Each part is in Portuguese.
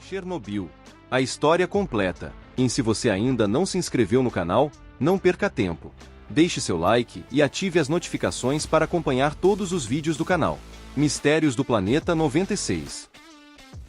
Chernobyl. A história completa. E se você ainda não se inscreveu no canal, não perca tempo. Deixe seu like e ative as notificações para acompanhar todos os vídeos do canal. Mistérios do Planeta 96.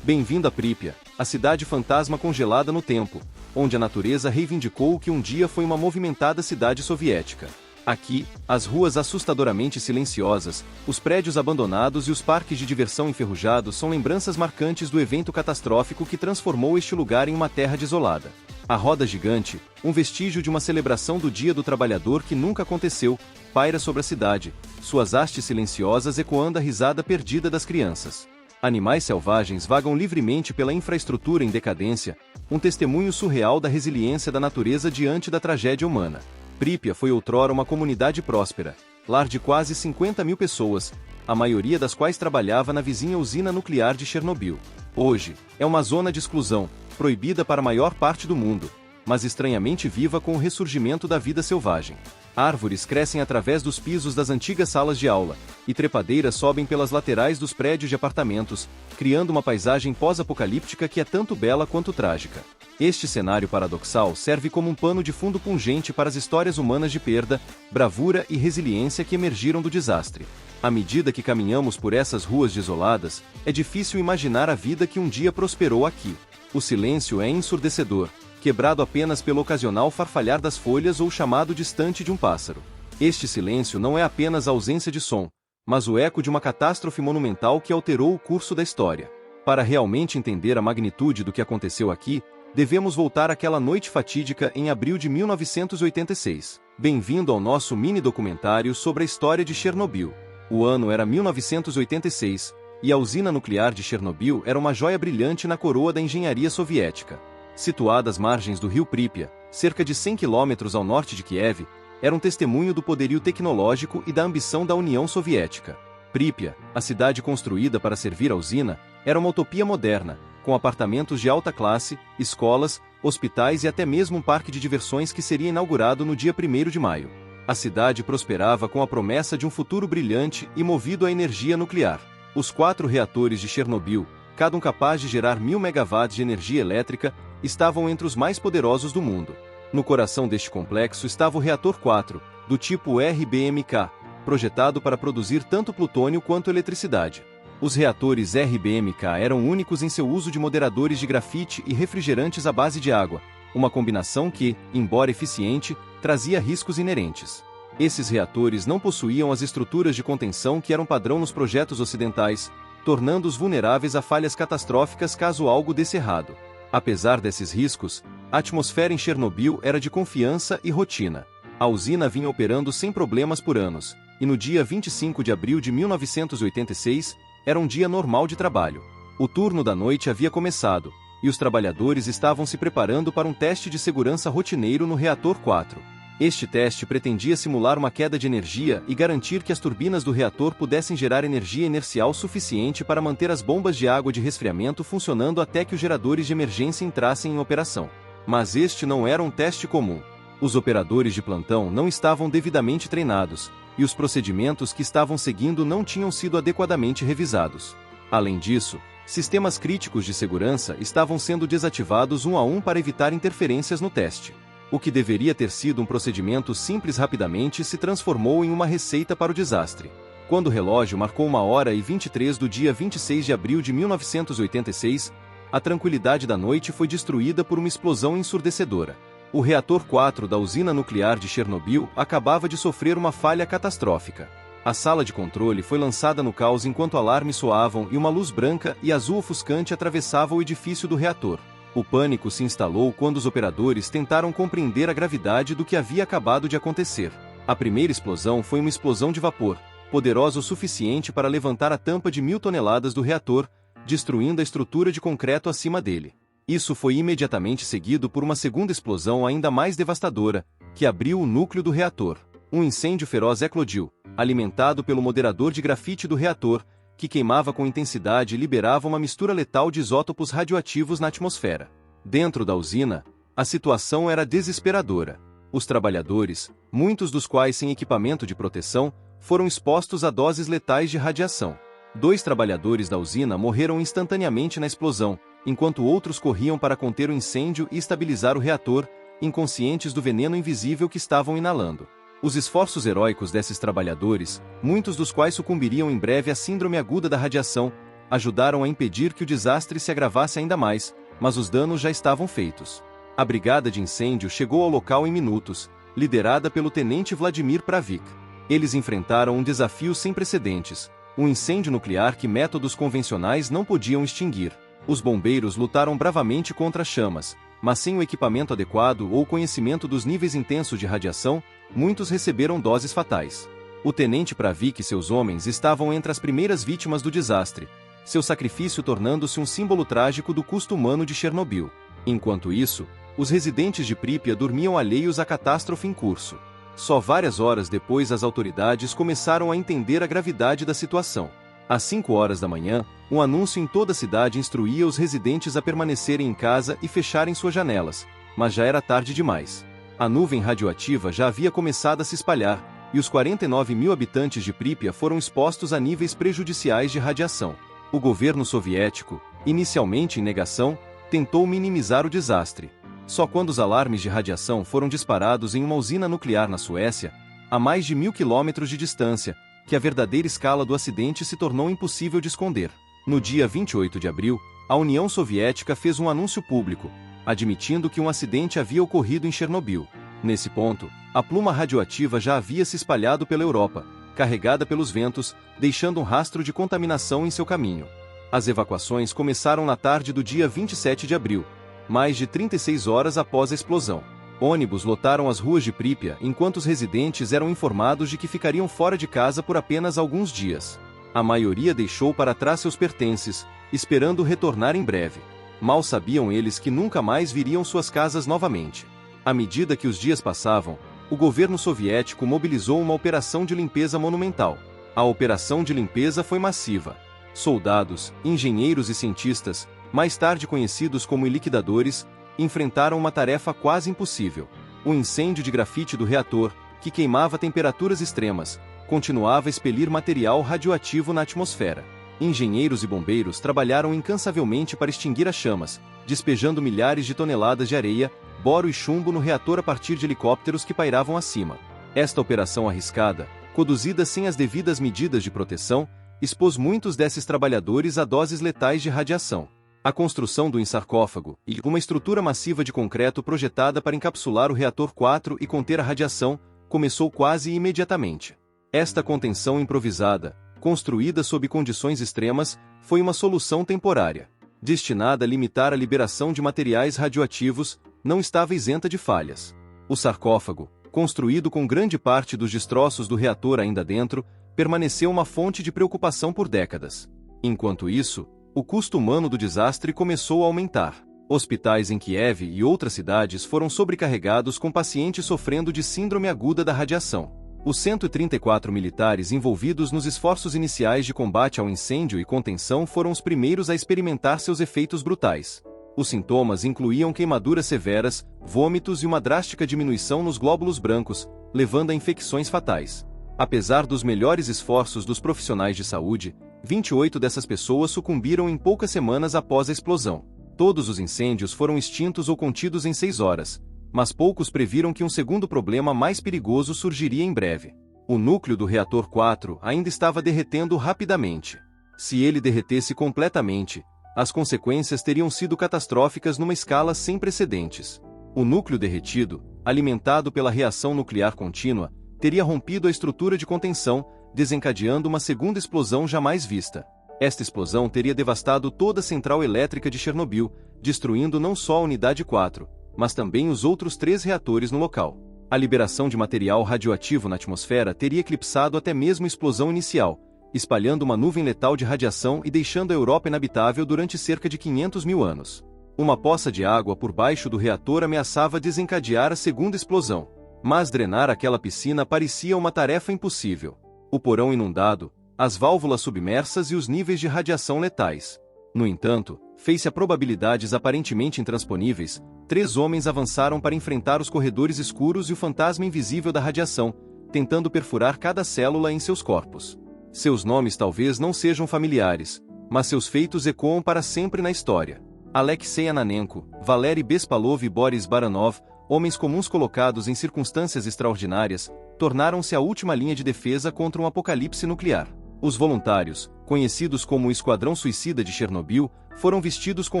Bem-vindo a Pripyat, a cidade fantasma congelada no tempo, onde a natureza reivindicou que um dia foi uma movimentada cidade soviética. Aqui, as ruas assustadoramente silenciosas, os prédios abandonados e os parques de diversão enferrujados são lembranças marcantes do evento catastrófico que transformou este lugar em uma terra desolada. A roda gigante, um vestígio de uma celebração do Dia do Trabalhador que nunca aconteceu, paira sobre a cidade, suas hastes silenciosas ecoando a risada perdida das crianças. Animais selvagens vagam livremente pela infraestrutura em decadência, um testemunho surreal da resiliência da natureza diante da tragédia humana. Pripyat foi outrora uma comunidade próspera, lar de quase 50 mil pessoas, a maioria das quais trabalhava na vizinha usina nuclear de Chernobyl. Hoje, é uma zona de exclusão, proibida para a maior parte do mundo, mas estranhamente viva com o ressurgimento da vida selvagem. Árvores crescem através dos pisos das antigas salas de aula, e trepadeiras sobem pelas laterais dos prédios de apartamentos, criando uma paisagem pós-apocalíptica que é tanto bela quanto trágica. Este cenário paradoxal serve como um pano de fundo pungente para as histórias humanas de perda, bravura e resiliência que emergiram do desastre. À medida que caminhamos por essas ruas desoladas, é difícil imaginar a vida que um dia prosperou aqui. O silêncio é ensurdecedor, quebrado apenas pelo ocasional farfalhar das folhas ou o chamado distante de um pássaro. Este silêncio não é apenas a ausência de som, mas o eco de uma catástrofe monumental que alterou o curso da história. Para realmente entender a magnitude do que aconteceu aqui, devemos voltar àquela noite fatídica em abril de 1986. Bem-vindo ao nosso mini-documentário sobre a história de Chernobyl. O ano era 1986, e a usina nuclear de Chernobyl era uma joia brilhante na coroa da engenharia soviética. Situada às margens do rio Pripyat, cerca de 100 quilômetros ao norte de Kiev, era um testemunho do poderio tecnológico e da ambição da União Soviética. Pripyat, a cidade construída para servir a usina, era uma utopia moderna, com apartamentos de alta classe, escolas, hospitais e até mesmo um parque de diversões que seria inaugurado no dia 1º de maio. A cidade prosperava com a promessa de um futuro brilhante e movido à energia nuclear. Os 4 reatores de Chernobyl, cada um capaz de gerar 1000 megawatts de energia elétrica, estavam entre os mais poderosos do mundo. No coração deste complexo estava o reator 4, do tipo RBMK, projetado para produzir tanto plutônio quanto eletricidade. Os reatores RBMK eram únicos em seu uso de moderadores de grafite e refrigerantes à base de água, uma combinação que, embora eficiente, trazia riscos inerentes. Esses reatores não possuíam as estruturas de contenção que eram padrão nos projetos ocidentais, tornando-os vulneráveis a falhas catastróficas caso algo desse errado. Apesar desses riscos, a atmosfera em Chernobyl era de confiança e rotina. A usina vinha operando sem problemas por anos, e no dia 25 de abril de 1986, era um dia normal de trabalho. O turno da noite havia começado, e os trabalhadores estavam se preparando para um teste de segurança rotineiro no reator 4. Este teste pretendia simular uma queda de energia e garantir que as turbinas do reator pudessem gerar energia inercial suficiente para manter as bombas de água de resfriamento funcionando até que os geradores de emergência entrassem em operação. Mas este não era um teste comum. Os operadores de plantão não estavam devidamente treinados, e os procedimentos que estavam seguindo não tinham sido adequadamente revisados. Além disso, sistemas críticos de segurança estavam sendo desativados um a um para evitar interferências no teste. O que deveria ter sido um procedimento simples rapidamente se transformou em uma receita para o desastre. Quando o relógio marcou 1h23 do dia 26 de abril de 1986, a tranquilidade da noite foi destruída por uma explosão ensurdecedora. O reator 4 da usina nuclear de Chernobyl acabava de sofrer uma falha catastrófica. A sala de controle foi lançada no caos enquanto alarmes soavam e uma luz branca e azul ofuscante atravessava o edifício do reator. O pânico se instalou quando os operadores tentaram compreender a gravidade do que havia acabado de acontecer. A primeira explosão foi uma explosão de vapor, poderosa o suficiente para levantar a tampa de 1000 toneladas do reator, destruindo a estrutura de concreto acima dele. Isso foi imediatamente seguido por uma segunda explosão ainda mais devastadora, que abriu o núcleo do reator. Um incêndio feroz eclodiu, alimentado pelo moderador de grafite do reator, que queimava com intensidade e liberava uma mistura letal de isótopos radioativos na atmosfera. Dentro da usina, a situação era desesperadora. Os trabalhadores, muitos dos quais sem equipamento de proteção, foram expostos a doses letais de radiação. 2 trabalhadores da usina morreram instantaneamente na explosão, enquanto outros corriam para conter o incêndio e estabilizar o reator, inconscientes do veneno invisível que estavam inalando. Os esforços heróicos desses trabalhadores, muitos dos quais sucumbiriam em breve à síndrome aguda da radiação, ajudaram a impedir que o desastre se agravasse ainda mais, mas os danos já estavam feitos. A brigada de incêndio chegou ao local em minutos, liderada pelo tenente Vladimir Pravik. Eles enfrentaram um desafio sem precedentes, um incêndio nuclear que métodos convencionais não podiam extinguir. Os bombeiros lutaram bravamente contra as chamas, mas sem o equipamento adequado ou conhecimento dos níveis intensos de radiação, muitos receberam doses fatais. O tenente Pravik e seus homens estavam entre as primeiras vítimas do desastre, seu sacrifício tornando-se um símbolo trágico do custo humano de Chernobyl. Enquanto isso, os residentes de Pripyat dormiam alheios à catástrofe em curso. Só várias horas depois as autoridades começaram a entender a gravidade da situação. Às 5 horas da manhã, um anúncio em toda a cidade instruía os residentes a permanecerem em casa e fecharem suas janelas, mas já era tarde demais. A nuvem radioativa já havia começado a se espalhar, e os 49 mil habitantes de Pripyat foram expostos a níveis prejudiciais de radiação. O governo soviético, inicialmente em negação, tentou minimizar o desastre. Só quando os alarmes de radiação foram disparados em uma usina nuclear na Suécia, a mais de 1.000 quilômetros de distância, que a verdadeira escala do acidente se tornou impossível de esconder. No dia 28 de abril, a União Soviética fez um anúncio público, admitindo que um acidente havia ocorrido em Chernobyl. Nesse ponto, a pluma radioativa já havia se espalhado pela Europa, carregada pelos ventos, deixando um rastro de contaminação em seu caminho. As evacuações começaram na tarde do dia 27 de abril, mais de 36 horas após a explosão. Ônibus lotaram as ruas de Pripyat enquanto os residentes eram informados de que ficariam fora de casa por apenas alguns dias. A maioria deixou para trás seus pertences, esperando retornar em breve. Mal sabiam eles que nunca mais viriam suas casas novamente. À medida que os dias passavam, o governo soviético mobilizou uma operação de limpeza monumental. A operação de limpeza foi massiva. Soldados, engenheiros e cientistas, mais tarde conhecidos como liquidadores, enfrentaram uma tarefa quase impossível. O incêndio de grafite do reator, que queimava a temperaturas extremas, continuava a expelir material radioativo na atmosfera. Engenheiros e bombeiros trabalharam incansavelmente para extinguir as chamas, despejando milhares de toneladas de areia, boro e chumbo no reator a partir de helicópteros que pairavam acima. Esta operação arriscada, conduzida sem as devidas medidas de proteção, expôs muitos desses trabalhadores a doses letais de radiação. A construção do sarcófago e uma estrutura massiva de concreto projetada para encapsular o reator 4 e conter a radiação, começou quase imediatamente. Esta contenção improvisada, construída sob condições extremas, foi uma solução temporária. Destinada a limitar a liberação de materiais radioativos, não estava isenta de falhas. O sarcófago, construído com grande parte dos destroços do reator ainda dentro, permaneceu uma fonte de preocupação por décadas. Enquanto isso, o custo humano do desastre começou a aumentar. Hospitais em Kiev e outras cidades foram sobrecarregados com pacientes sofrendo de síndrome aguda da radiação. Os 134 militares envolvidos nos esforços iniciais de combate ao incêndio e contenção foram os primeiros a experimentar seus efeitos brutais. Os sintomas incluíam queimaduras severas, vômitos e uma drástica diminuição nos glóbulos brancos, levando a infecções fatais. Apesar dos melhores esforços dos profissionais de saúde, 28 dessas pessoas sucumbiram em poucas semanas após a explosão. Todos os incêndios foram extintos ou contidos em 6 horas, mas poucos previram que um segundo problema mais perigoso surgiria em breve. O núcleo do reator 4 ainda estava derretendo rapidamente. Se ele derretesse completamente, as consequências teriam sido catastróficas numa escala sem precedentes. O núcleo derretido, alimentado pela reação nuclear contínua, teria rompido a estrutura de contenção, desencadeando uma segunda explosão jamais vista. Esta explosão teria devastado toda a central elétrica de Chernobyl, destruindo não só a unidade 4, mas também os outros 3 reatores no local. A liberação de material radioativo na atmosfera teria eclipsado até mesmo a explosão inicial, espalhando uma nuvem letal de radiação e deixando a Europa inabitável durante cerca de 500 mil anos. Uma poça de água por baixo do reator ameaçava desencadear a segunda explosão. Mas drenar aquela piscina parecia uma tarefa impossível. O porão inundado, as válvulas submersas e os níveis de radiação letais. No entanto, face a probabilidades aparentemente intransponíveis, 3 homens avançaram para enfrentar os corredores escuros e o fantasma invisível da radiação, tentando perfurar cada célula em seus corpos. Seus nomes talvez não sejam familiares, mas seus feitos ecoam para sempre na história. Alexei Ananenko, Valery Bespalov e Boris Baranov, homens comuns colocados em circunstâncias extraordinárias, tornaram-se a última linha de defesa contra um apocalipse nuclear. Os voluntários, conhecidos como o Esquadrão Suicida de Chernobyl, foram vestidos com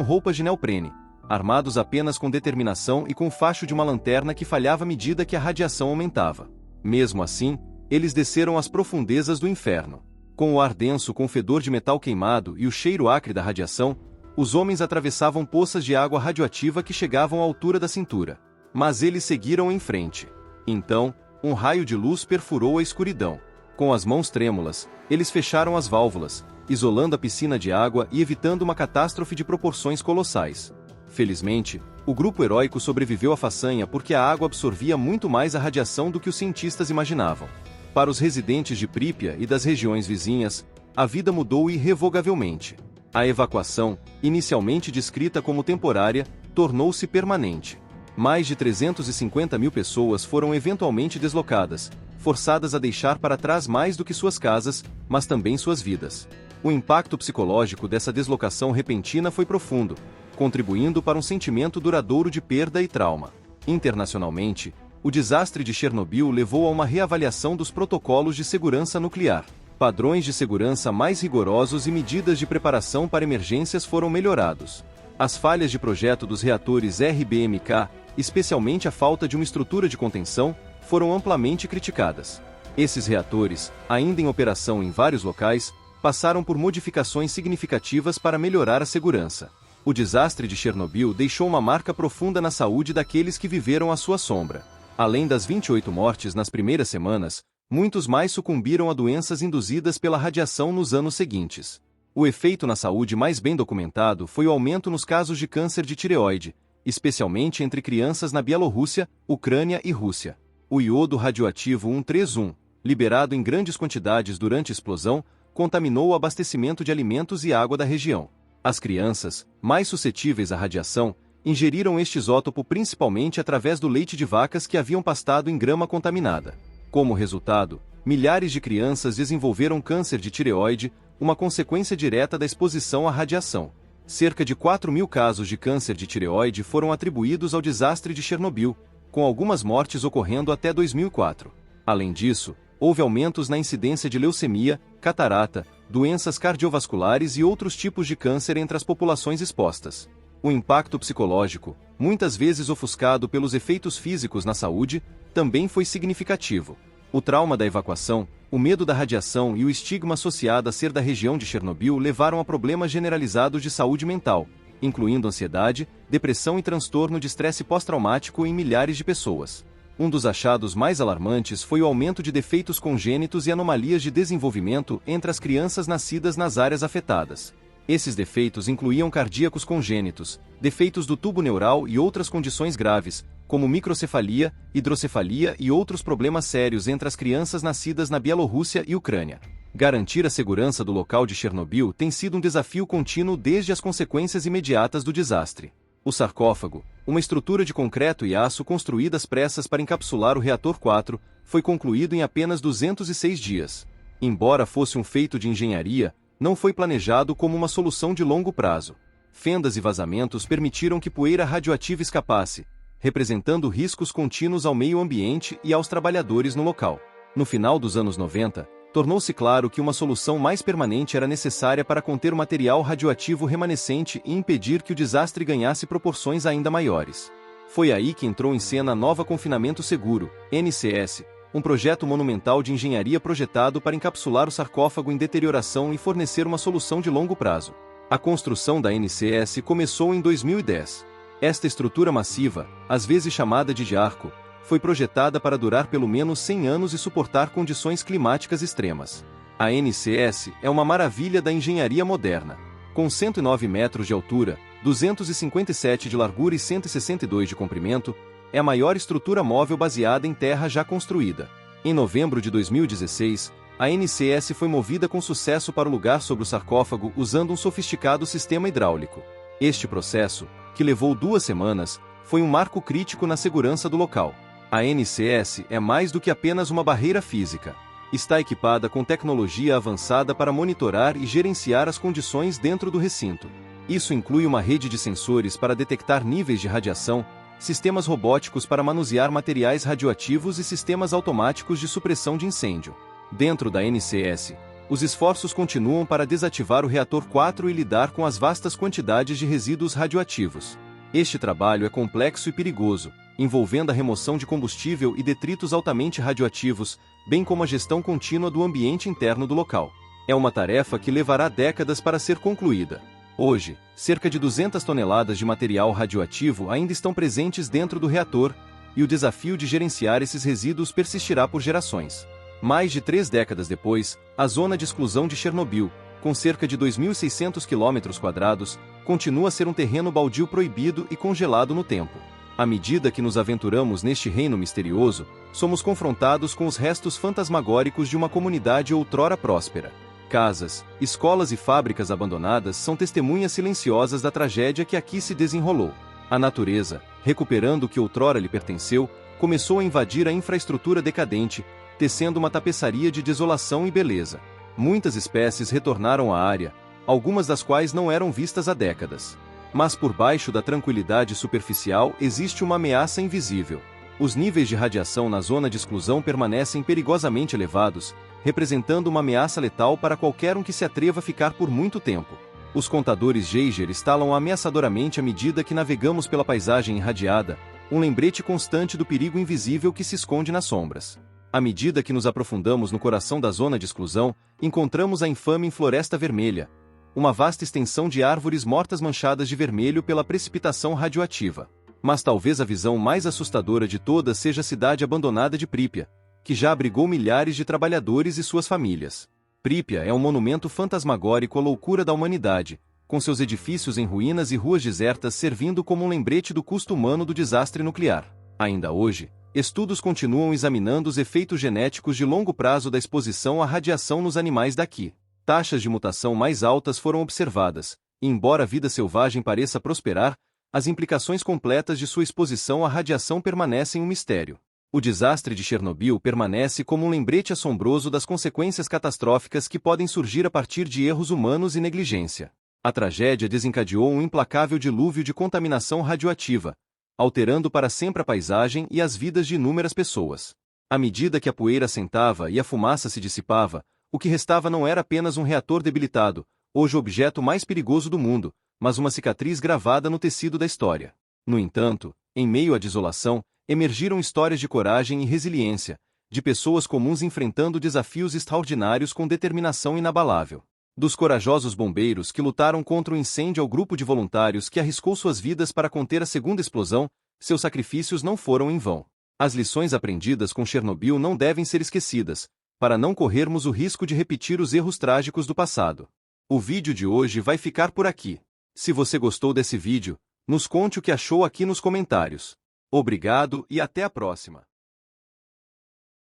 roupas de neoprene, armados apenas com determinação e com o facho de uma lanterna que falhava à medida que a radiação aumentava. Mesmo assim, eles desceram às profundezas do inferno. Com o ar denso com fedor de metal queimado e o cheiro acre da radiação, os homens atravessavam poças de água radioativa que chegavam à altura da cintura. Mas eles seguiram em frente. Então, um raio de luz perfurou a escuridão. Com as mãos trêmulas, eles fecharam as válvulas, isolando a piscina de água e evitando uma catástrofe de proporções colossais. Felizmente, o grupo heróico sobreviveu à façanha porque a água absorvia muito mais a radiação do que os cientistas imaginavam. Para os residentes de Pripyat e das regiões vizinhas, a vida mudou irrevogavelmente. A evacuação, inicialmente descrita como temporária, tornou-se permanente. Mais de 350 mil pessoas foram eventualmente deslocadas, forçadas a deixar para trás mais do que suas casas, mas também suas vidas. O impacto psicológico dessa deslocação repentina foi profundo, contribuindo para um sentimento duradouro de perda e trauma. Internacionalmente, o desastre de Chernobyl levou a uma reavaliação dos protocolos de segurança nuclear. Padrões de segurança mais rigorosos e medidas de preparação para emergências foram melhorados. As falhas de projeto dos reatores RBMK, especialmente a falta de uma estrutura de contenção, foram amplamente criticadas. Esses reatores, ainda em operação em vários locais, passaram por modificações significativas para melhorar a segurança. O desastre de Chernobyl deixou uma marca profunda na saúde daqueles que viveram à sua sombra. Além das 28 mortes nas primeiras semanas, muitos mais sucumbiram a doenças induzidas pela radiação nos anos seguintes. O efeito na saúde mais bem documentado foi o aumento nos casos de câncer de tireoide, especialmente entre crianças na Bielorrússia, Ucrânia e Rússia. O iodo radioativo 131, liberado em grandes quantidades durante a explosão, contaminou o abastecimento de alimentos e água da região. As crianças, mais suscetíveis à radiação, ingeriram este isótopo principalmente através do leite de vacas que haviam pastado em grama contaminada. Como resultado, milhares de crianças desenvolveram câncer de tireoide, uma consequência direta da exposição à radiação. Cerca de 4.000 casos de câncer de tireoide foram atribuídos ao desastre de Chernobyl, com algumas mortes ocorrendo até 2004. Além disso, houve aumentos na incidência de leucemia, catarata, doenças cardiovasculares e outros tipos de câncer entre as populações expostas. O impacto psicológico, muitas vezes ofuscado pelos efeitos físicos na saúde, também foi significativo. O trauma da evacuação, o medo da radiação e o estigma associado a ser da região de Chernobyl levaram a problemas generalizados de saúde mental, incluindo ansiedade, depressão e transtorno de estresse pós-traumático em milhares de pessoas. Um dos achados mais alarmantes foi o aumento de defeitos congênitos e anomalias de desenvolvimento entre as crianças nascidas nas áreas afetadas. Esses defeitos incluíam cardíacos congênitos, defeitos do tubo neural e outras condições graves, como microcefalia, hidrocefalia e outros problemas sérios entre as crianças nascidas na Bielorrússia e Ucrânia. Garantir a segurança do local de Chernobyl tem sido um desafio contínuo desde as consequências imediatas do desastre. O sarcófago, uma estrutura de concreto e aço construída às pressas para encapsular o reator 4, foi concluído em apenas 206 dias. Embora fosse um feito de engenharia, não foi planejado como uma solução de longo prazo. Fendas e vazamentos permitiram que poeira radioativa escapasse, representando riscos contínuos ao meio ambiente e aos trabalhadores no local. No final dos anos 90, tornou-se claro que uma solução mais permanente era necessária para conter o material radioativo remanescente e impedir que o desastre ganhasse proporções ainda maiores. Foi aí que entrou em cena a Nova Confinamento Seguro, NCS, um projeto monumental de engenharia projetado para encapsular o sarcófago em deterioração e fornecer uma solução de longo prazo. A construção da NCS começou em 2010. Esta estrutura massiva, às vezes chamada de arco, foi projetada para durar pelo menos 100 anos e suportar condições climáticas extremas. A NCS é uma maravilha da engenharia moderna. Com 109 metros de altura, 257 de largura e 162 de comprimento, é a maior estrutura móvel baseada em terra já construída. Em novembro de 2016, a NCS foi movida com sucesso para o lugar sob o sarcófago usando um sofisticado sistema hidráulico. Este processo, que levou 2 semanas, foi um marco crítico na segurança do local. A NCS é mais do que apenas uma barreira física. Está equipada com tecnologia avançada para monitorar e gerenciar as condições dentro do recinto. Isso inclui uma rede de sensores para detectar níveis de radiação, sistemas robóticos para manusear materiais radioativos e sistemas automáticos de supressão de incêndio. Dentro da NCS, os esforços continuam para desativar o reator 4 e lidar com as vastas quantidades de resíduos radioativos. Este trabalho é complexo e perigoso, envolvendo a remoção de combustível e detritos altamente radioativos, bem como a gestão contínua do ambiente interno do local. É uma tarefa que levará décadas para ser concluída. Hoje, cerca de 200 toneladas de material radioativo ainda estão presentes dentro do reator, e o desafio de gerenciar esses resíduos persistirá por gerações. Mais de 3 décadas depois, a zona de exclusão de Chernobyl, com cerca de 2.600 km², continua a ser um terreno baldio proibido e congelado no tempo. À medida que nos aventuramos neste reino misterioso, somos confrontados com os restos fantasmagóricos de uma comunidade outrora próspera. Casas, escolas e fábricas abandonadas são testemunhas silenciosas da tragédia que aqui se desenrolou. A natureza, recuperando o que outrora lhe pertenceu, começou a invadir a infraestrutura decadente, tecendo uma tapeçaria de desolação e beleza. Muitas espécies retornaram à área, algumas das quais não eram vistas há décadas. Mas por baixo da tranquilidade superficial existe uma ameaça invisível. Os níveis de radiação na zona de exclusão permanecem perigosamente elevados, representando uma ameaça letal para qualquer um que se atreva a ficar por muito tempo. Os contadores Geiger estalam ameaçadoramente à medida que navegamos pela paisagem irradiada, um lembrete constante do perigo invisível que se esconde nas sombras. À medida que nos aprofundamos no coração da zona de exclusão, encontramos a infame Floresta Vermelha, uma vasta extensão de árvores mortas manchadas de vermelho pela precipitação radioativa. Mas talvez a visão mais assustadora de todas seja a cidade abandonada de Pripyat, que já abrigou milhares de trabalhadores e suas famílias. Pripyat é um monumento fantasmagórico à loucura da humanidade, com seus edifícios em ruínas e ruas desertas servindo como um lembrete do custo humano do desastre nuclear. Ainda hoje, estudos continuam examinando os efeitos genéticos de longo prazo da exposição à radiação nos animais daqui. Taxas de mutação mais altas foram observadas, e embora a vida selvagem pareça prosperar, as implicações completas de sua exposição à radiação permanecem um mistério. O desastre de Chernobyl permanece como um lembrete assombroso das consequências catastróficas que podem surgir a partir de erros humanos e negligência. A tragédia desencadeou um implacável dilúvio de contaminação radioativa, alterando para sempre a paisagem e as vidas de inúmeras pessoas. À medida que a poeira assentava e a fumaça se dissipava, o que restava não era apenas um reator debilitado, hoje o objeto mais perigoso do mundo, mas uma cicatriz gravada no tecido da história. No entanto, em meio à desolação, emergiram histórias de coragem e resiliência, de pessoas comuns enfrentando desafios extraordinários com determinação inabalável. Dos corajosos bombeiros que lutaram contra o incêndio ao grupo de voluntários que arriscou suas vidas para conter a segunda explosão, seus sacrifícios não foram em vão. As lições aprendidas com Chernobyl não devem ser esquecidas, para não corrermos o risco de repetir os erros trágicos do passado. O vídeo de hoje vai ficar por aqui. Se você gostou desse vídeo, nos conte o que achou aqui nos comentários. Obrigado e até a próxima.